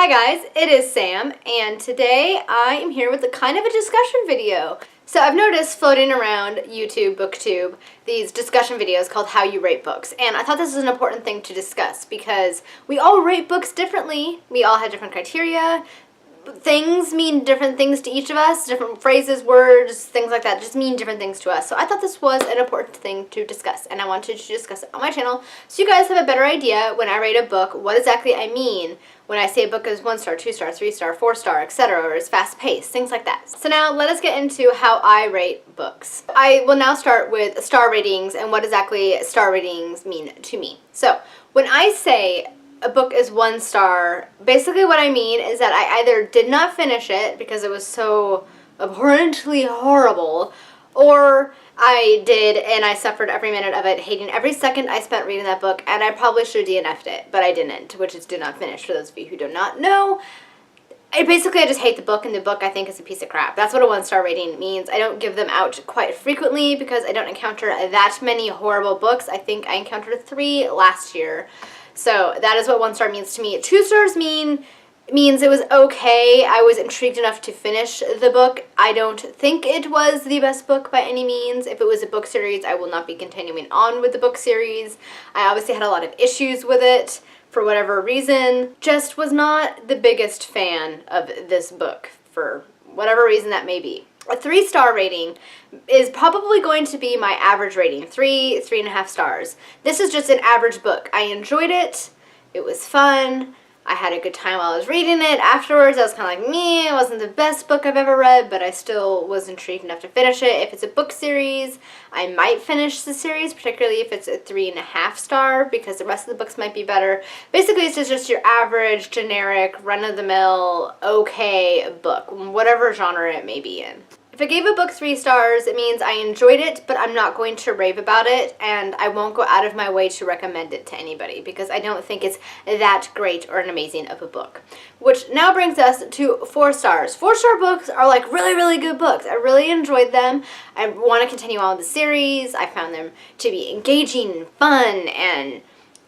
Hi guys, it is Sam, and today I am here with a kind of a discussion video. So I've noticed floating around YouTube, Booktube, these discussion videos called How You Rate Books, and I thought this was an important thing to discuss because we all rate books differently. We all have different criteria. Things mean different things to each of us, different phrases, words, things like that just mean different things to us. So I thought this was an important thing to discuss, and I wanted to discuss it on my channel so you guys have a better idea when I rate a book, what exactly I mean when I say a book is 1 star, 2 star, 3 star, 4 star, etc., or is fast paced, things like that. So now let us get into how I rate books. I will now start with star ratings and what exactly star ratings mean to me. So when I say a book is 1 star, basically what I mean is that I either did not finish it because it was so abhorrently horrible, or I did and I suffered every minute of it, hating every second I spent reading that book, and I probably should have DNF'd it, but I didn't, which is did not finish for those of you who do not know. I just hate the book, and the book I think is a piece of crap. That's what a 1 star rating means. I don't give them out quite frequently because I don't encounter that many horrible books. I think I encountered 3 last year. So that is what 1 star means to me. 2 stars means it was okay. I was intrigued enough to finish the book. I don't think it was the best book by any means. If it was a book series, I will not be continuing on with the book series. I obviously had a lot of issues with it for whatever reason. Just was not the biggest fan of this book for whatever reason that may be. A 3 star rating is probably going to be my average rating, 3.5 stars. This is just an average book. I enjoyed it. It was fun. I had a good time while I was reading it. Afterwards, I was kind of like, meh, it wasn't the best book I've ever read, but I still was intrigued enough to finish it. If it's a book series, I might finish the series, particularly if it's a 3.5 star, because the rest of the books might be better. Basically, it's just your average, generic, run-of-the-mill, okay book, whatever genre it may be in. If I gave a book 3 stars, it means I enjoyed it, but I'm not going to rave about it, and I won't go out of my way to recommend it to anybody because I don't think it's that great or an amazing of a book. Which now brings us to 4 stars. 4-star books are like really, really good books. I really enjoyed them. I want to continue on with the series. I found them to be engaging and fun, and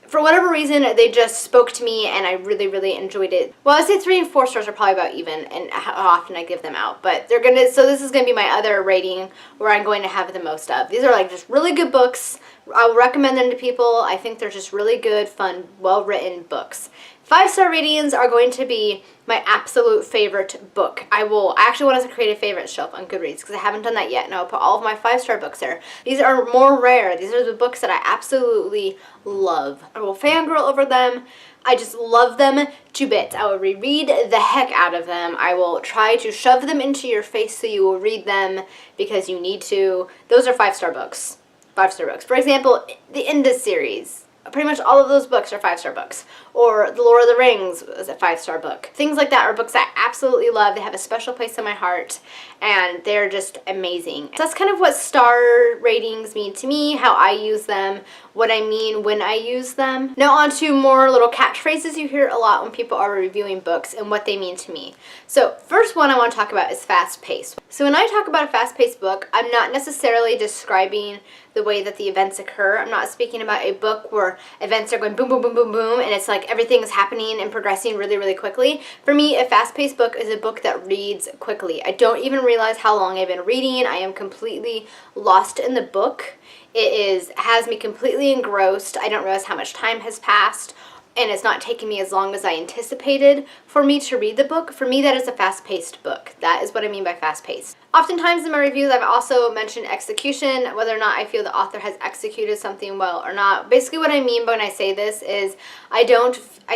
for whatever reason, they just spoke to me, and I really, really enjoyed it. Well, I'd say 3 and 4 stars are probably about even and how often I give them out, but so this is going to be my other rating where I'm going to have the most of. These are like just really good books. I will recommend them to people. I think they're just really good, fun, well-written books. 5-star ratings are going to be my absolute favorite book. I actually want to create a favorite shelf on Goodreads because I haven't done that yet, and I'll put all of my 5-star books there. These are more rare. These are the books that I absolutely love. I will fangirl over them. I just love them to bits. I will reread the heck out of them. I will try to shove them into your face so you will read them because you need to. Those are 5-star books. 5-star books. For example, the Indus series. Pretty much all of those books are 5-star books. Or The Lord of the Rings is a 5-star book. Things like that are books I absolutely love. They have a special place in my heart, and they're just amazing. So that's kind of what star ratings mean to me, how I use them, what I mean when I use them. Now on to more little catchphrases you hear a lot when people are reviewing books and what they mean to me. So first one I want to talk about is fast-paced. So when I talk about a fast-paced book, I'm not necessarily describing the way that the events occur. I'm not speaking about a book where events are going boom, boom, boom, boom, boom, and it's like everything is happening and progressing really, really quickly. For me, a fast-paced book is a book that reads quickly. I don't even realize how long I've been reading. I am completely lost in the book. It has me completely engrossed. I don't realize how much time has passed, and it's not taking me as long as I anticipated for me to read the book. For me, that is a fast-paced book. That is what I mean by fast-paced. Oftentimes in my reviews, I've also mentioned execution, whether or not I feel the author has executed something well or not. Basically what I mean when I say this is I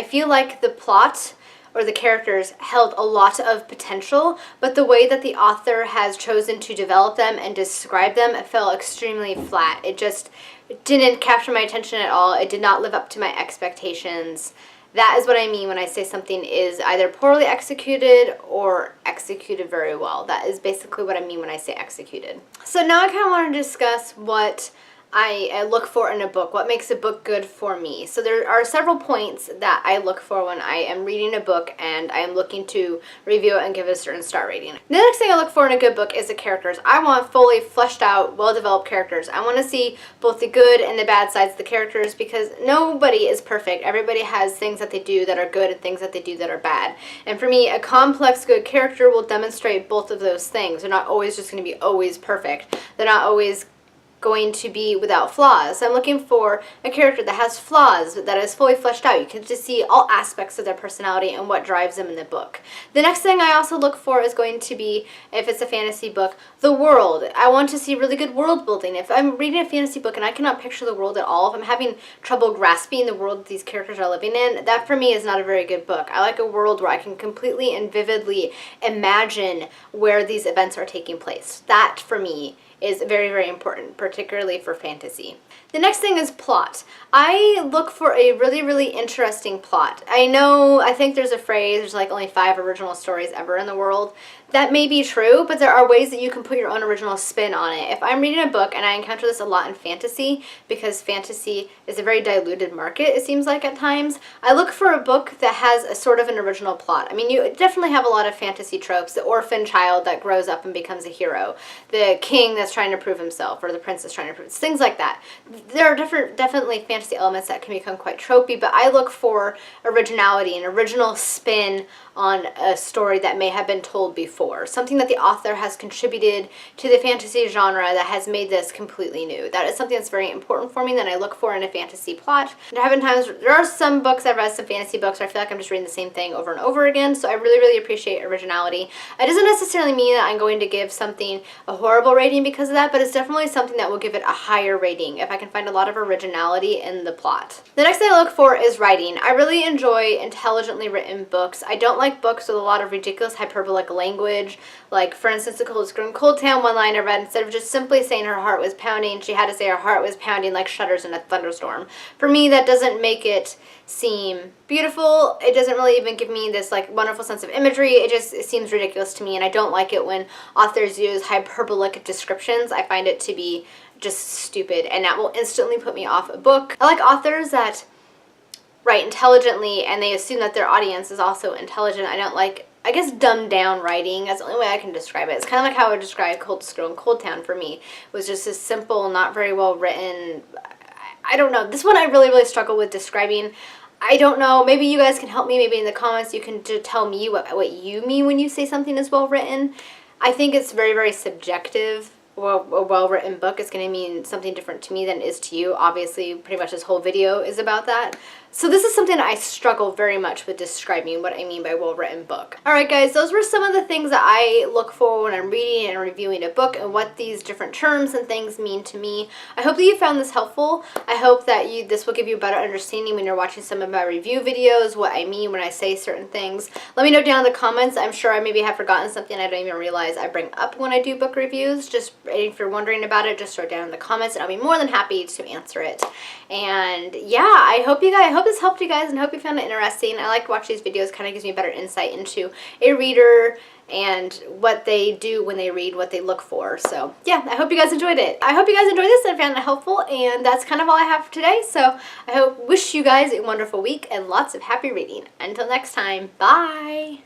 feel like the plot or the characters held a lot of potential, but the way that the author has chosen to develop them and describe them fell extremely flat. It just didn't capture my attention at all. It did not live up to my expectations. That is what I mean when I say something is either poorly executed or executed very well. That is basically what I mean when I say executed. So now I kind of want to discuss what I look for in a book, what makes a book good for me. So there are several points that I look for when I am reading a book and I am looking to review it and give it a certain star rating. The next thing I look for in a good book is the characters. I want fully fleshed out, well-developed characters. I want to see both the good and the bad sides of the characters because nobody is perfect. Everybody has things that they do that are good and things that they do that are bad. And for me, a complex, good character will demonstrate both of those things. They're not always just going to be always perfect. They're not always going to be without flaws. So I'm looking for a character that has flaws, that is fully fleshed out. You can just see all aspects of their personality and what drives them in the book. The next thing I also look for is going to be, if it's a fantasy book, the world. I want to see really good world building. If I'm reading a fantasy book and I cannot picture the world at all, if I'm having trouble grasping the world that these characters are living in, that for me is not a very good book. I like a world where I can completely and vividly imagine where these events are taking place. That for me is very, very important, particularly for fantasy. The next thing is plot. I look for a really, really interesting plot. I think there's a phrase, there's like only 5 original stories ever in the world. That may be true, but there are ways that you can put your own original spin on it. If I'm reading a book, and I encounter this a lot in fantasy, because fantasy is a very diluted market, it seems like at times, I look for a book that has a sort of an original plot. I mean, you definitely have a lot of fantasy tropes. The orphan child that grows up and becomes a hero. The king that's trying to prove himself, or the princess trying to prove, things like that. There are definitely fantasy elements that can become quite tropey, but I look for originality, an original spin on a story that may have been told before. Something that the author has contributed to the fantasy genre that has made this completely new. That is something that's very important for me that I look for in a fantasy plot. There are some books, I've read some fantasy books where I feel like I'm just reading the same thing over and over again, so I really, really appreciate originality. It doesn't necessarily mean that I'm going to give something a horrible rating because of that, but it's definitely something that will give it a higher rating if I can find a lot of originality in the plot. The next thing I look for is writing. I really enjoy intelligently written books. I don't like books with a lot of ridiculous hyperbolic language. Like, for instance, the Cold Town one line I read, instead of just simply saying her heart was pounding, she had to say her heart was pounding like shutters in a thunderstorm. For me, that doesn't make it seem beautiful. It doesn't really even give me this like wonderful sense of imagery. It seems ridiculous to me, and I don't like it when authors use hyperbolic descriptions. I find it to be just stupid, and that will instantly put me off a book. I like authors that write intelligently and they assume that their audience is also intelligent. I don't like, I guess, dumbed down writing. That's the only way I can describe it. It's kind of like how I would describe Cold Town for me. It was just this simple, not very well written, I don't know. This one I really, really struggle with describing. I don't know. Maybe you guys can help me. Maybe in the comments you can tell me what you mean when you say something is well written. I think it's very, very subjective. Well, a well-written book is going to mean something different to me than it is to you. Obviously, pretty much this whole video is about that. So this is something I struggle very much with describing what I mean by well-written book. Alright guys, those were some of the things that I look for when I'm reading and reviewing a book and what these different terms and things mean to me. I hope that you found this helpful. I hope that this will give you a better understanding when you're watching some of my review videos, what I mean when I say certain things. Let me know down in the comments. I'm sure I maybe have forgotten something I don't even realize I bring up when I do book reviews. Just if you're wondering about it, just throw it down in the comments and I'll be more than happy to answer it. And yeah, I hope this helped you guys and hope you found it interesting. I like to watch these videos. Kind of gives me a better insight into a reader and what they do when they read, what they look for. So yeah, I hope you guys enjoyed it. I hope you guys enjoyed this and found it helpful, and that's kind of all I have for today. So I wish you guys a wonderful week and lots of happy reading. Until next time, bye!